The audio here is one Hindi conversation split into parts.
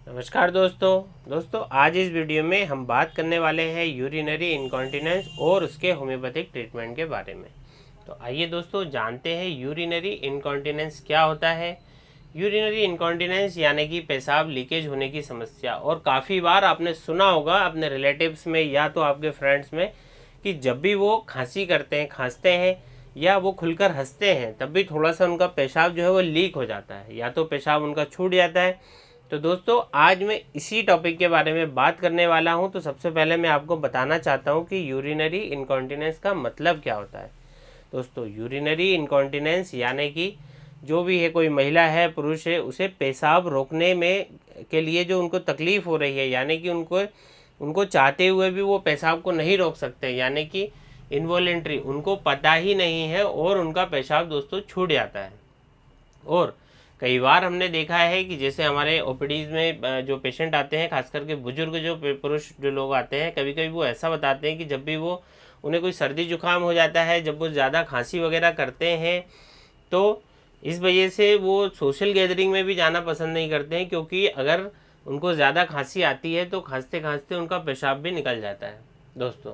नमस्कार दोस्तों आज इस वीडियो में हम बात करने वाले हैं यूरिनरी इनकॉन्टिनेंस और उसके होम्योपैथिक ट्रीटमेंट के बारे में। तो आइए दोस्तों जानते हैं यूरिनरी इनकॉन्टिनेंस क्या होता है। यूरिनरी इनकॉन्टिनेंस यानी कि पेशाब लीकेज होने की समस्या। और काफ़ी बार आपने सुना होगा अपने रिलेटिव्स में या तो आपके फ्रेंड्स में कि जब भी वो खांसी करते हैं, खांसते हैं या वो खुलकर हंसते हैं, तब भी थोड़ा सा उनका पेशाब जो है वो लीक हो जाता है या तो पेशाब उनका छूट जाता है। तो दोस्तों आज मैं इसी टॉपिक के बारे में बात करने वाला हूं। तो सबसे पहले मैं आपको बताना चाहता हूं कि यूरिनरी इनकॉन्टिनेंस का मतलब क्या होता है। दोस्तों यूरिनरी इनकॉन्टिनेंस यानी कि जो भी है, कोई महिला है, पुरुष है, उसे पेशाब रोकने में के लिए जो उनको तकलीफ़ हो रही है, यानी कि उनको चाहते हुए भी वो पेशाब को नहीं रोक सकते, यानी कि इनवॉलेंट्री, उनको पता ही नहीं है और उनका पेशाब दोस्तों छूट जाता है। और कई बार हमने देखा है कि जैसे हमारे ओपीडीज में जो पेशेंट आते हैं, खास करके बुजुर्ग जो पुरुष जो लोग आते हैं, कभी कभी वो ऐसा बताते हैं कि जब भी वो उन्हें कोई सर्दी जुकाम हो जाता है, जब वो ज़्यादा खांसी वगैरह करते हैं, तो इस वजह से वो सोशल गैदरिंग में भी जाना पसंद नहीं करते हैं, क्योंकि अगर उनको ज़्यादा खांसी आती है तो खांसते खांसते उनका पेशाब भी निकल जाता है। दोस्तों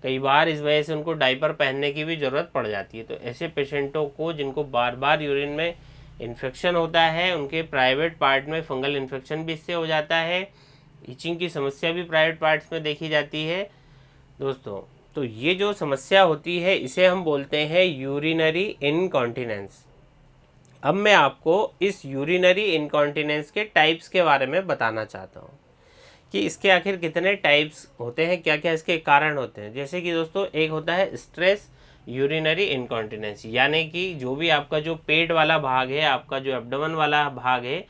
कई बार इस वजह से उनको डायपर पहनने की भी ज़रूरत पड़ जाती है। तो ऐसे पेशेंटों को जिनको बार बार यूरिन में इन्फेक्शन होता है, उनके प्राइवेट पार्ट में फंगल इन्फेक्शन भी इससे हो जाता है, इचिंग की समस्या भी प्राइवेट पार्ट्स में देखी जाती है दोस्तों। तो ये जो समस्या होती है इसे हम बोलते हैं यूरिनरी इनकॉन्टिनेंस। अब मैं आपको इस यूरिनरी इनकॉन्टिनेंस के टाइप्स के बारे में बताना चाहता हूँ कि इसके आखिर कितने टाइप्स होते हैं, क्या क्या इसके कारण होते हैं। जैसे कि दोस्तों एक होता है स्ट्रेस यूरिनरी इनकॉन्टिनेंस, यानी कि जो भी आपका जो पेट वाला भाग है, आपका जो एब्डोमेन वाला भाग है,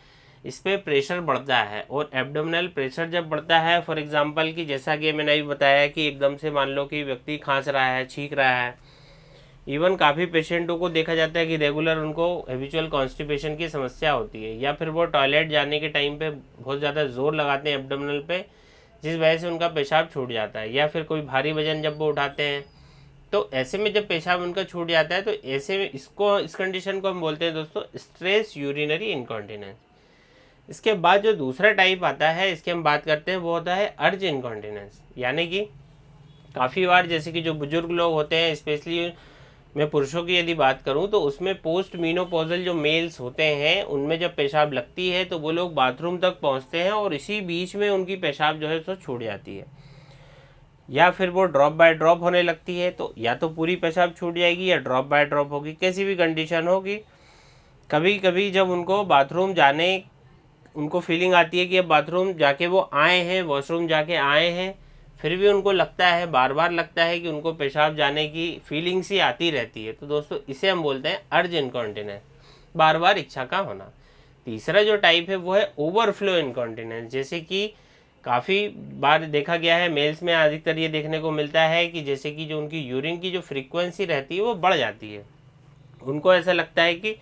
इस पर प्रेशर बढ़ता है। और एब्डोमिनल प्रेशर जब बढ़ता है, फॉर एग्जांपल कि जैसा कि मैंने अभी बताया कि एकदम से मान लो कि व्यक्ति खांस रहा है, छींक रहा है, इवन काफ़ी पेशेंटों को देखा जाता है कि रेगुलर उनको हैबिचुअल कॉन्स्टिपेशन की समस्या होती है, या फिर वो टॉयलेट जाने के टाइम पे बहुत ज़्यादा जोर लगाते हैं एब्डोमिनल पे, जिस वजह से उनका पेशाब छूट जाता है, या फिर कोई भारी वजन जब वो उठाते हैं, तो ऐसे में जब पेशाब उनका छूट जाता है, तो ऐसे में इस कंडीशन को हम बोलते हैं दोस्तों स्ट्रेस यूरिनरी इनकॉन्टिनेंस। इसके बाद जो दूसरा टाइप आता है, इसकी हम बात करते हैं, वो होता है अर्ज इनकॉन्टिनेंस। यानी कि काफ़ी बार जैसे कि जो बुजुर्ग लोग होते हैं, स्पेशली मैं पुरुषों की यदि बात करूं, तो उसमें पोस्ट मीनोपॉजल जो मेल्स होते हैं, उनमें जब पेशाब लगती है तो वो लोग बाथरूम तक पहुंचते हैं और इसी बीच में उनकी पेशाब जो है सो छूट जाती है, या फिर वो ड्रॉप बाय ड्रॉप होने लगती है। तो या तो पूरी पेशाब छूट जाएगी या ड्रॉप बाय ड्रॉप होगी, कैसी भी कंडीशन होगी। कभी कभी जब उनको बाथरूम जाने उनको फीलिंग आती है कि अब बाथरूम जाके वो आए हैं, वॉशरूम जाके आए हैं, फिर भी उनको लगता है, बार बार लगता है कि उनको पेशाब जाने की फीलिंग्स ही आती रहती है, तो दोस्तों इसे हम बोलते हैं अर्ज इनकॉन्टिनेंस, बार बार इच्छा का होना। तीसरा जो टाइप है वो है ओवरफ्लो इनकॉन्टिनेंस। जैसे कि काफ़ी बार देखा गया है, मेल्स में अधिकतर ये देखने को मिलता है कि जैसे कि जो उनकी यूरिन की जो फ्रीक्वेंसी रहती है वो बढ़ जाती है। उनको ऐसा लगता है कि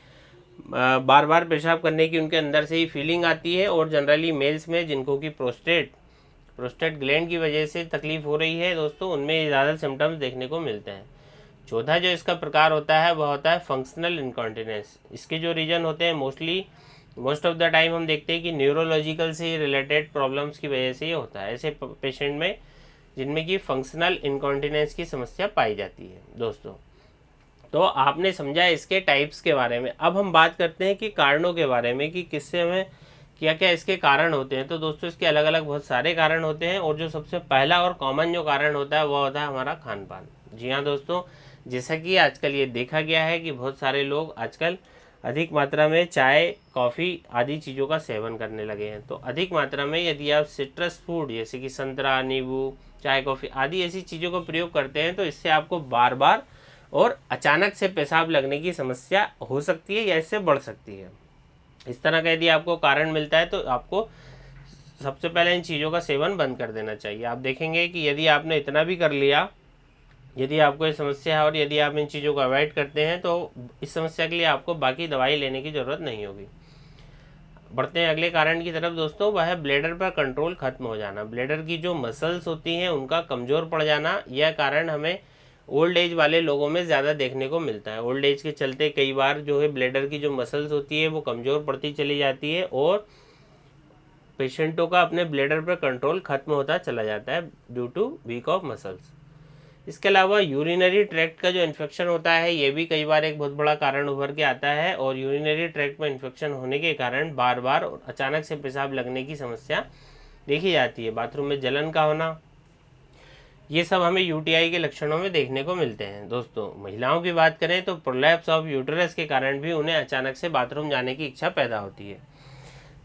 बार बार पेशाब करने की उनके अंदर से ही फीलिंग आती है। और जनरली मेल्स में जिनको कि प्रोस्टेट ग्लैंड की वजह से तकलीफ हो रही है दोस्तों, उनमें ज़्यादा सिम्टम्स देखने को मिलते हैं। चौथा जो इसका प्रकार होता है वह होता है फंक्शनल इनकॉन्टिनेंस। इसके जो रीजन होते हैं मोस्ट ऑफ द टाइम हम देखते हैं कि न्यूरोलॉजिकल से रिलेटेड प्रॉब्लम्स की वजह से ये होता है, ऐसे पेशेंट में जिनमें कि फंक्शनल इनकॉन्टिनेंस की समस्या पाई जाती है दोस्तों। तो आपने समझा इसके टाइप्स के बारे में। अब हम बात करते हैं कि कारणों के बारे में, कि किससे हमें क्या क्या इसके कारण होते हैं। तो दोस्तों इसके अलग अलग बहुत सारे कारण होते हैं, और जो सबसे पहला और कॉमन जो कारण होता है वह होता है हमारा खान पान। जी हाँ दोस्तों, जैसा कि आजकल ये देखा गया है कि बहुत सारे लोग आजकल अधिक मात्रा में चाय, कॉफ़ी आदि चीज़ों का सेवन करने लगे हैं। तो अधिक मात्रा में यदि आप सिट्रस फूड जैसे कि संतरा, नींबू, चाय, कॉफ़ी आदि ऐसी चीज़ों का प्रयोग करते हैं, तो इससे आपको बार बार और अचानक से पेशाब लगने की समस्या हो सकती है या इससे बढ़ सकती है। इस तरह का यदि आपको कारण मिलता है तो आपको सबसे पहले इन चीज़ों का सेवन बंद कर देना चाहिए। आप देखेंगे कि यदि आपने इतना भी कर लिया, यदि आपको ये समस्या है और यदि आप इन चीज़ों को अवॉइड करते हैं, तो इस समस्या के लिए आपको बाकी दवाई लेने की ज़रूरत नहीं होगी। बढ़ते हैं अगले कारण की तरफ दोस्तों, वह है ब्लैडर पर कंट्रोल खत्म हो जाना। ब्लैडर की जो मसल्स होती हैं उनका कमज़ोर पड़ जाना, यह कारण हमें ओल्ड एज वाले लोगों में ज़्यादा देखने को मिलता है। ओल्ड एज के चलते कई बार जो है ब्लैडर की जो मसल्स होती है वो कमज़ोर पड़ती चली जाती है, और पेशेंटों का अपने ब्लैडर पर कंट्रोल खत्म होता चला जाता है due to weak of muscles. इसके अलावा यूरिनरी ट्रैक्ट का जो इन्फेक्शन होता है ये भी कई बार एक बहुत बड़ा कारण उभर के आता है, और यूरिनरी ट्रैक्ट में इन्फेक्शन होने के कारण बार बार और अचानक से पेशाब लगने की समस्या देखी जाती है। बाथरूम में जलन का होना, ये सब हमें यूटीआई के लक्षणों में देखने को मिलते हैं। दोस्तों महिलाओं की बात करें तो प्रोलैप्स ऑफ यूटेरस के कारण भी उन्हें अचानक से बाथरूम जाने की इच्छा पैदा होती है।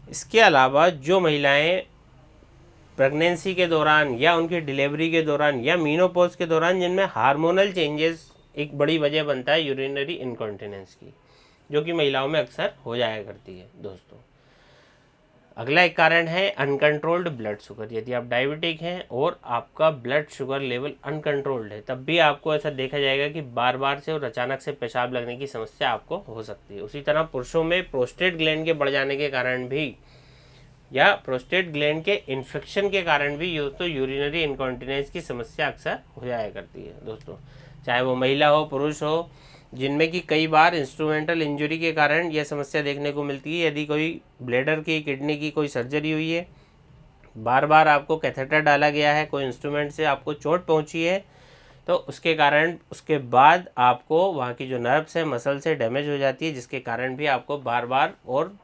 इसके अलावा जो महिलाएं प्रेगनेंसी के दौरान या उनकी डिलीवरी के दौरान या मीनोपॉज के दौरान जिनमें हार्मोनल चेंजेस एक बड़ी वजह बनता है यूरिनरी इनकॉन्टिनेंस की, जो कि महिलाओं में अक्सर हो जाया करती है। दोस्तों अगला एक कारण है अनकंट्रोल्ड ब्लड शुगर। यदि आप डायबिटिक हैं और आपका ब्लड शुगर लेवल अनकंट्रोल्ड है, तब भी आपको ऐसा देखा जाएगा कि बार बार से और अचानक से पेशाब लगने की समस्या आपको हो सकती है। उसी तरह पुरुषों में प्रोस्टेट ग्लैंड के बढ़ जाने के कारण भी या प्रोस्टेट ग्लैंड के इन्फेक्शन के कारण भी दोस्तों यूरिनरी इनकॉन्टिनेंस की समस्या अक्सर हो जाया करती है। दोस्तों चाहे वो महिला हो पुरुष हो, जिनमें कि कई बार इंस्ट्रूमेंटल इंजरी के कारण यह समस्या देखने को मिलती है। यदि कोई ब्लैडर की किडनी की कोई सर्जरी हुई है, बार बार आपको कैथेटर डाला गया है, कोई इंस्ट्रूमेंट से आपको चोट पहुंची है, तो उसके कारण उसके बाद आपको वहाँ की जो नर्व्स है मसल से डैमेज हो जाती है, जिसके कारण भी आपको बार बार और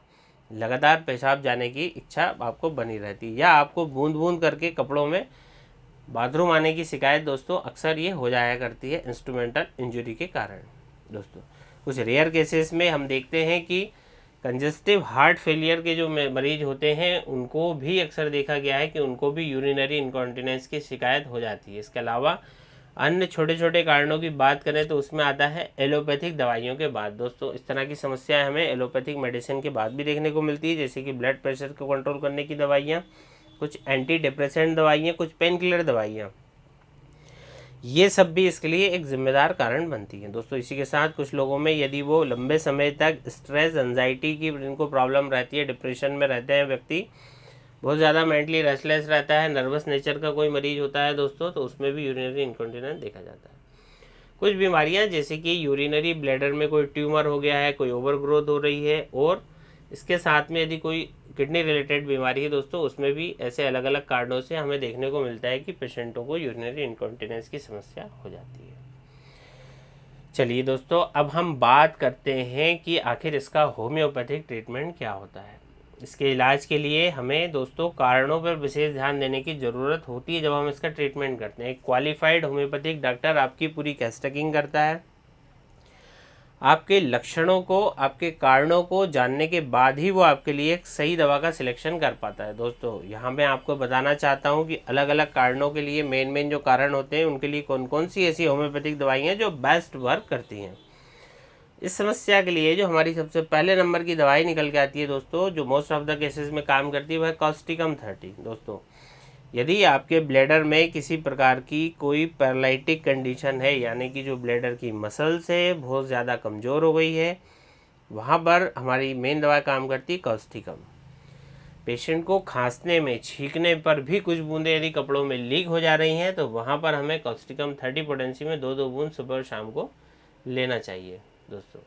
लगातार पेशाब जाने की इच्छा आपको बनी रहती है, या आपको बूंद बूंद करके कपड़ों में बाथरूम आने की शिकायत दोस्तों अक्सर ये हो जाया करती है इंस्ट्रूमेंटल इंजरी के कारण। दोस्तों कुछ रेयर केसेस में हम देखते हैं कि कंजेस्टिव हार्ट फेलियर के जो मरीज होते हैं उनको भी अक्सर देखा गया है कि उनको भी यूरिनरी इनकॉन्टिनेंस की शिकायत हो जाती है। इसके अलावा अन्य छोटे छोटे कारणों की बात करें तो उसमें आता है एलोपैथिक दवाइयों के बाद। दोस्तों इस तरह की समस्याएं हमें एलोपैथिक मेडिसिन के बाद भी देखने को मिलती है, जैसे कि ब्लड प्रेशर को कंट्रोल करने की दवाइयाँ, कुछ एंटी डिप्रेसेंट दवाइयाँ, कुछ पेन किलर दवाइयाँ, ये सब भी इसके लिए एक जिम्मेदार कारण बनती हैं। दोस्तों इसी के साथ कुछ लोगों में यदि वो लंबे समय तक स्ट्रेस एंजाइटी की जिनको प्रॉब्लम रहती है, डिप्रेशन में रहते हैं व्यक्ति, बहुत ज़्यादा मेंटली रेस्टलेस रहता है, नर्वस नेचर का कोई मरीज होता है दोस्तों, तो उसमें भी यूरिनरी इनकॉन्टिनेंस देखा जाता है। कुछ बीमारियां जैसे कि यूरिनरी ब्लैडर में कोई ट्यूमर हो गया है, कोई ओवर ग्रोथ हो रही है, और इसके साथ में यदि कोई किडनी रिलेटेड बीमारी है दोस्तों, उसमें भी ऐसे अलग अलग कारणों से हमें देखने को मिलता है कि पेशेंटों को यूरिनरी इनकॉन्टिनेंस की समस्या हो जाती है। चलिए दोस्तों अब हम बात करते हैं कि आखिर इसका होम्योपैथिक ट्रीटमेंट क्या होता है। इसके इलाज के लिए हमें दोस्तों कारणों पर विशेष ध्यान देने की ज़रूरत होती है जब हम इसका ट्रीटमेंट करते हैं। एक क्वालिफाइड होम्योपैथिक डॉक्टर आपकी पूरी केस टेकिंग करता है, आपके लक्षणों को, आपके कारणों को जानने के बाद ही वो आपके लिए एक सही दवा का सिलेक्शन कर पाता है। दोस्तों यहाँ मैं आपको बताना चाहता हूँ कि अलग अलग कारणों के लिए मेन जो कारण होते हैं उनके लिए कौन कौन सी ऐसी होम्योपैथिक दवाइयाँ जो बेस्ट वर्क करती हैं। इस समस्या के लिए जो हमारी सबसे पहले नंबर की दवाई निकल के आती है दोस्तों, जो मोस्ट ऑफ द केसेस में काम करती है, वह है कॉस्टिकम 30। दोस्तों यदि आपके ब्लैडर में किसी प्रकार की कोई पैरालिटिक कंडीशन है, यानी कि जो ब्लैडर की मसल्स है बहुत ज़्यादा कमज़ोर हो गई है, वहाँ पर हमारी मेन दवा काम करती है कॉस्टिकम। पेशेंट को खांसने में, छींकने पर भी कुछ बूंदें यदि कपड़ों में लीक हो जा रही हैं तो वहाँ पर हमें कॉस्टिकम 30 पोटेंसी में 2-2 बूंद सुबह और शाम को लेना चाहिए। दोस्तों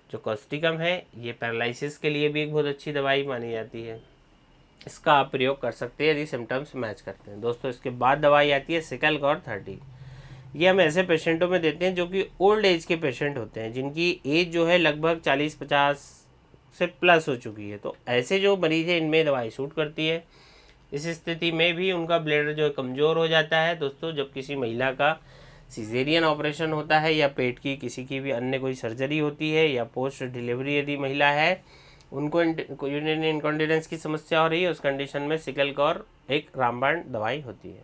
जो कॉस्टिकम है ये पैरालिसिस के लिए भी एक बहुत अच्छी दवाई मानी जाती है, इसका आप प्रयोग कर सकते हैं यदि सिम्टम्स मैच करते हैं। दोस्तों इसके बाद दवाई आती है सिकल कॉर 30। ये हम ऐसे पेशेंटों में देते हैं जो कि ओल्ड एज के पेशेंट होते हैं, जिनकी एज जो है लगभग 40-50 से प्लस हो चुकी है। तो ऐसे जो मरीज है इनमें दवाई सूट करती है। इस स्थिति में भी उनका ब्लैडर जो है कमज़ोर हो जाता है। दोस्तों जब किसी महिला का सिजेरियन ऑपरेशन होता है या पेट की किसी की भी अन्य कोई सर्जरी होती है, या पोस्ट डिलीवरी यदि महिला है उनको यूरिनरी इनकॉन्टिनेंस की समस्या हो रही है, उस कंडीशन में सिकल कॉर एक रामबाण दवाई होती है,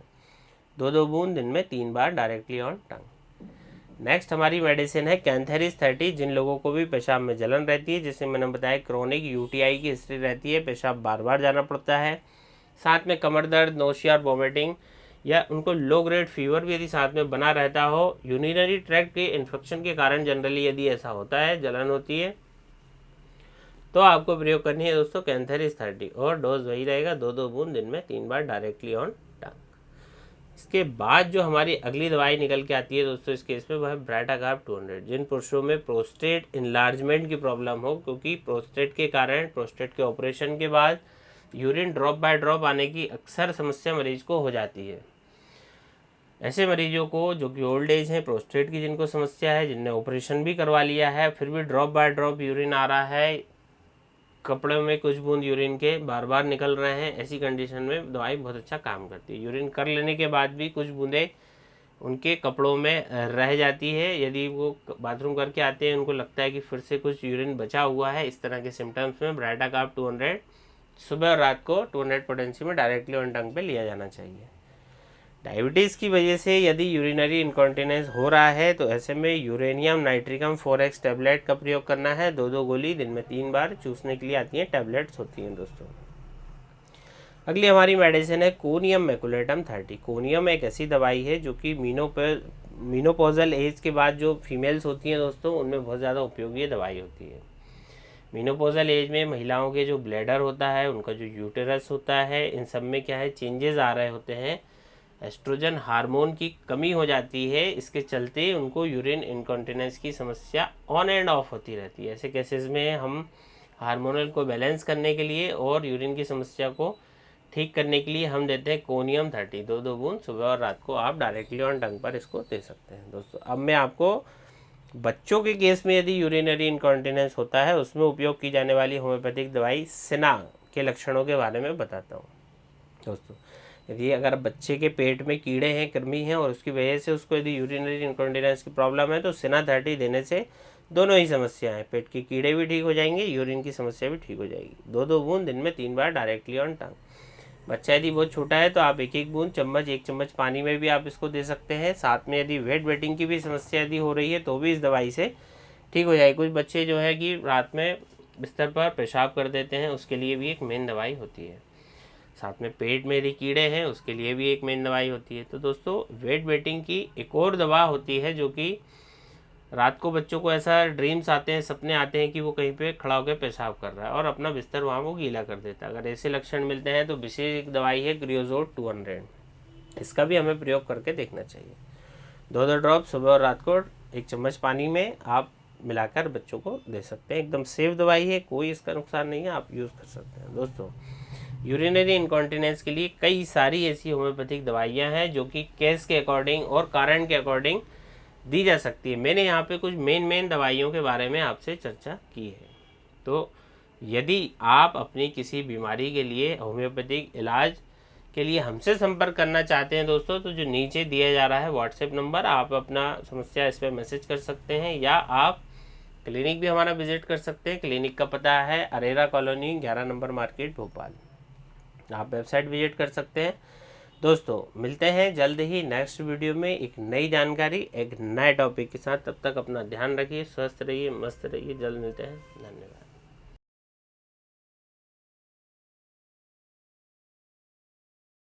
2-2 बूंद दिन में 3 बार डायरेक्टली ऑन टंग। नेक्स्ट हमारी मेडिसिन है कैंथेरिस 30। जिन लोगों को भी पेशाब में जलन रहती है, जिससे मैंने बताया क्रोनिक यूटीआई की हिस्ट्री रहती है, पेशाब बार बार जाना पड़ता है, साथ में कमर दर्द, नोशिया और वॉमिटिंग, या उनको लो ग्रेड फीवर भी यदि साथ में बना रहता हो, यूरिनरी ट्रैक्ट के इन्फेक्शन के कारण जनरली यदि ऐसा होता है, जलन होती है, तो आपको प्रयोग करनी है दोस्तों कैंथेरिस 30, और डोज वही रहेगा 2-2 बूंद दिन में 3 बार डायरेक्टली ऑन टंग। इसके बाद जो हमारी अगली दवाई निकल के आती है दोस्तों इस केस में, वह है ब्राटाकार्ब 200। जिन पुरुषों में प्रोस्टेट इनलार्जमेंट की प्रॉब्लम हो, क्योंकि प्रोस्टेट के कारण, प्रोस्टेट के ऑपरेशन के बाद यूरिन ड्रॉप बाय ड्रॉप आने की अक्सर समस्या मरीज को हो जाती है। ऐसे मरीजों को जो कि ओल्ड एज है, प्रोस्टेट की जिनको समस्या है, जिनने ऑपरेशन भी करवा लिया है, फिर भी ड्रॉप बाय ड्रॉप यूरिन आ रहा है, कपड़े में कुछ बूंद यूरिन के बार बार निकल रहे हैं, ऐसी कंडीशन में दवाई बहुत अच्छा काम करती है। यूरिन कर लेने के बाद भी कुछ बूंदें उनके कपड़ों में रह जाती है। यदि वो बाथरूम करके आते हैं, उनको लगता है कि फिर से कुछ यूरिन बचा हुआ है, इस तरह के सिम्टम्स में ब्राइटाकार्ब 200 सुबह और रात को 200 पोटेंसी में डायरेक्टली ऑन टंग पे लिया जाना चाहिए। डायबिटीज़ की वजह से यदि यूरिनरी इनकॉन्टिनेंस हो रहा है तो ऐसे में यूरेनियम नाइट्रिकम 4x टैबलेट का प्रयोग करना है। 2 गोली दिन में 3 बार चूसने के लिए आती हैं, टैबलेट्स होती हैं दोस्तों। अगली हमारी मेडिसिन है कोनियम मैकुलेटम 30। कोनियम एक ऐसी दवाई है जो कि मीनोपॉजल एज के बाद जो फीमेल्स होती हैं दोस्तों, उनमें बहुत ज़्यादा उपयोगी ये दवाई होती है। मीनोपॉजल एज में महिलाओं के जो ब्लैडर होता है, उनका जो यूटेरस होता है, इन सब में क्या है चेंजेस आ रहे होते हैं, एस्ट्रोजन हार्मोन की कमी हो जाती है। इसके चलते उनको यूरिन इनकॉन्टिनेंस की समस्या ऑन एंड ऑफ होती रहती है। ऐसे केसेस में हम हार्मोनल को बैलेंस करने के लिए और यूरिन की समस्या को ठीक करने के लिए हम देते हैं कोनियम 30। 2 बूंद सुबह और रात को आप डायरेक्टली ऑन टंग पर इसको दे सकते हैं दोस्तों। अब मैं आपको बच्चों के केस में यदि यूरिनरी इनकॉन्टिनेंस होता है, उसमें उपयोग की जाने वाली होम्योपैथिक दवाई सिना के लक्षणों के बारे में बताता हूँ दोस्तों। यदि अगर बच्चे के पेट में कीड़े हैं, कृमि हैं और उसकी वजह से उसको यदि यूरिनरी इनकॉन्टिनेंस की प्रॉब्लम है तो सिना 30 देने से दोनों ही समस्याएं, पेट के कीड़े भी ठीक हो जाएंगे, यूरिन की समस्या भी ठीक हो जाएगी। 2 बूंद दिन में 3 बार डायरेक्टली ऑन टंग। बच्चा यदि बहुत छोटा है तो आप 1 बूंद चम्मच 1 चम्मच पानी में भी आप इसको दे सकते हैं। साथ में यदि वेटिंग की भी समस्या यदि हो रही है तो भी इस दवाई से ठीक हो जाएगी। कुछ बच्चे जो है कि रात में बिस्तर पर पेशाब कर देते हैं, उसके लिए भी एक मेन दवाई होती है। साथ में पेट में यदि कीड़े हैं उसके लिए भी एक मेन दवाई होती है। तो दोस्तों वेटिंग की एक और दवा होती है जो कि रात को बच्चों को ऐसा ड्रीम्स आते हैं, सपने आते हैं कि वो कहीं पे खड़ा होकर पेशाब कर रहा है और अपना बिस्तर वहाँ वो गीला कर देता है। अगर ऐसे लक्षण मिलते हैं तो विशेष एक दवाई है क्रियोजोट 200, इसका भी हमें प्रयोग करके देखना चाहिए। 2 ड्रॉप सुबह और रात को 1 चम्मच पानी में आप मिलाकर बच्चों को दे सकते हैं। एकदम सेफ दवाई है, कोई इसका नुकसान नहीं है, आप यूज़ कर सकते हैं दोस्तों। यूरिनरी इनकॉन्टिनेंस के लिए कई सारी ऐसी होम्योपैथिक दवाइयाँ हैं जो कि केस के अकॉर्डिंग और कारण के अकॉर्डिंग दी जा सकती है। मैंने यहाँ पे कुछ मेन दवाइयों के बारे में आपसे चर्चा की है। तो यदि आप अपनी किसी बीमारी के लिए होम्योपैथिक इलाज के लिए हमसे संपर्क करना चाहते हैं दोस्तों, तो जो नीचे दिया जा रहा है व्हाट्सएप नंबर, आप अपना समस्या इस पर मैसेज कर सकते हैं या आप क्लिनिक भी हमारा विजिट कर सकते हैं। क्लिनिक का पता है Arera colony 11 number market Bhopal. आप वेबसाइट विजिट कर सकते हैं दोस्तों। मिलते हैं जल्द ही नेक्स्ट वीडियो में एक नई जानकारी, एक नए टॉपिक के साथ। तब तक अपना ध्यान रखिए, स्वस्थ रहिए, मस्त रहिए। जल्द मिलते हैं, धन्यवाद।